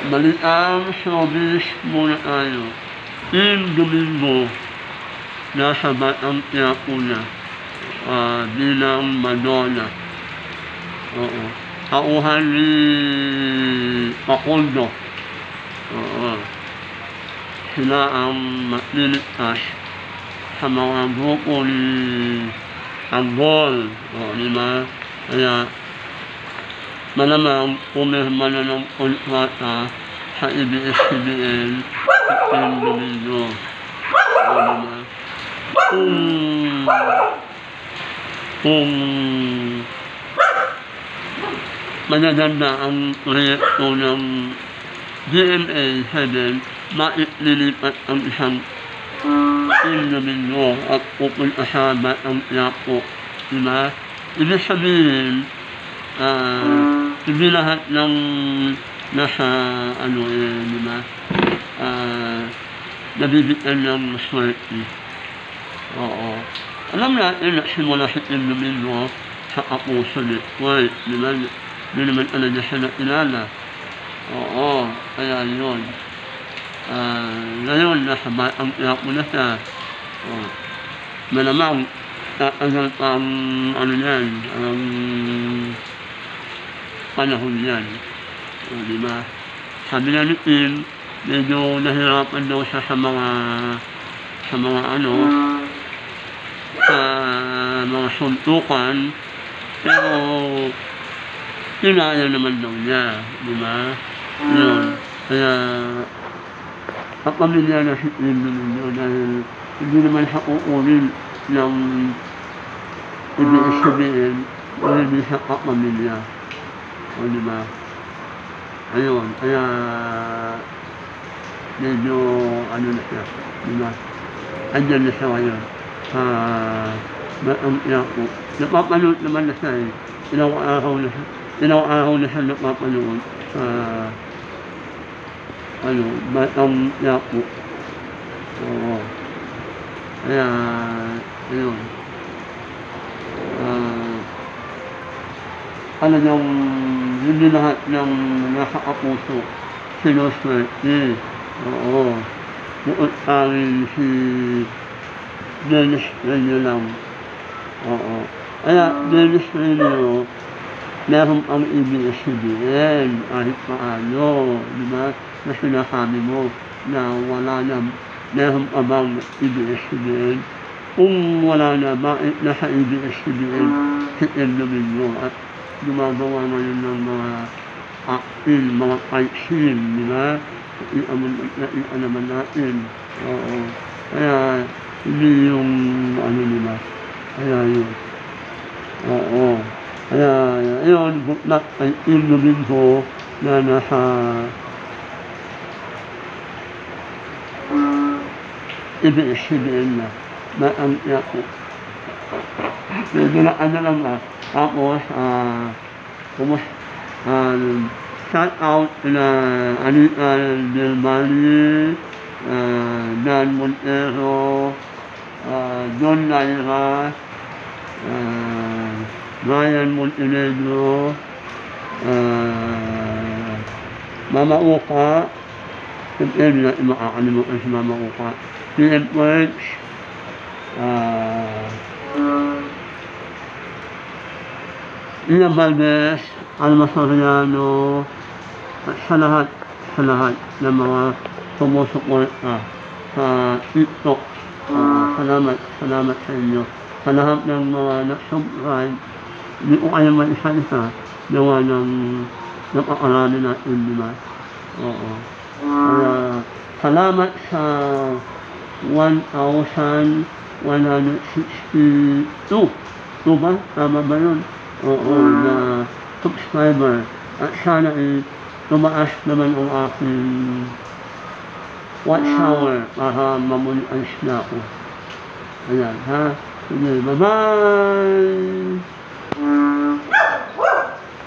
Baliang showbiz muna tayo. Team Domingo, nasa Batang Quiapo na bilang Madonna. Oo. Tauhan ni Pacoldo. Oo. Sila ang magliligtas sa mga grupo ni Tanggol. O, di ba? Kaya, malamang pumirma na ng kontrata sa ABS-CBN sa Team Domingo. O, di ba? Kung magaganda ang proyekto ng GMA7, maililipat ang isang Team Domingo at pupunta sa Batang Quiapo. Diba? Ibig sabihin, hindi lahat ng nasa diba? Nabibigyan ng swerte. Oo. Alam natin na simula si Team Domingo sa Kapuso Network. Diba? Hindi naman talaga siya nakilala. Oo. Kaya yun. Ngayon, nasa Batang Quiapo na siya. Malamang, tatagal pa ang yan, ang panahon yan. Diba? Sabi nga ni Tim, medyo nahirapan daw siya sa mga suntukan, pero kinaya naman daw niya, diba? Yun. Kaya, kapamilya na si Tim Domingo dahil hindi naman siya uunin ng ABS-CBN o hindi siya kapamilya. O, diba? Ayun, kaya medyo na siya, diba? Andyan na siya ngayon sa Batang Quiapo. Napapanood naman na siya eh. Ilang araw na siya napapanood sa Batang Quiapo. Oo. Kaya, ayun. Talagang hindi lahat ng nasa Kapuso sinuswerte. Oo. Bukod tanging si Dennis Reyno lang. Oo. Kaya Dennis Reyno, meron pang ABS-CBN kahit paano. Diba? Na sinasabi mo na wala na, meron pa bang ABS-CBN? Kung wala na, bakit nasa ABS-CBN si Team Domingo at gumagawa ngayon ng mga acting, mga fight scene, di ba? Iyan naman natin. Oo. Kaya, hindi yung diba? Kaya yun. Oo. Kaya, yun, buklat ay Team Domingo na nasa ABS-CBN na. Batang Quiapo. Medyo na lang Tapos, shout out na Anita Del Valle, Dan Montero, John Naira, Brian Montenegro, Mama Uka, hindi natin makakalimutan si Mama Uka, TN Works, Ina Valdez, Alma Soriano, at sa lahat ng mga sumusuporta sa TikTok. Salamat sa inyo. Sa lahat ng mga na-subscribe, hindi ko kayo isa-isa gawa ng napakarami natin, di ba? Oo. Kaya, salamat sa 1,162. Ba? Tama ba yun? Oo, na subscriber. At sana tumaas naman ang aking watch hour para mamonetize na ako. Ayan, ha? Sige, bye-bye!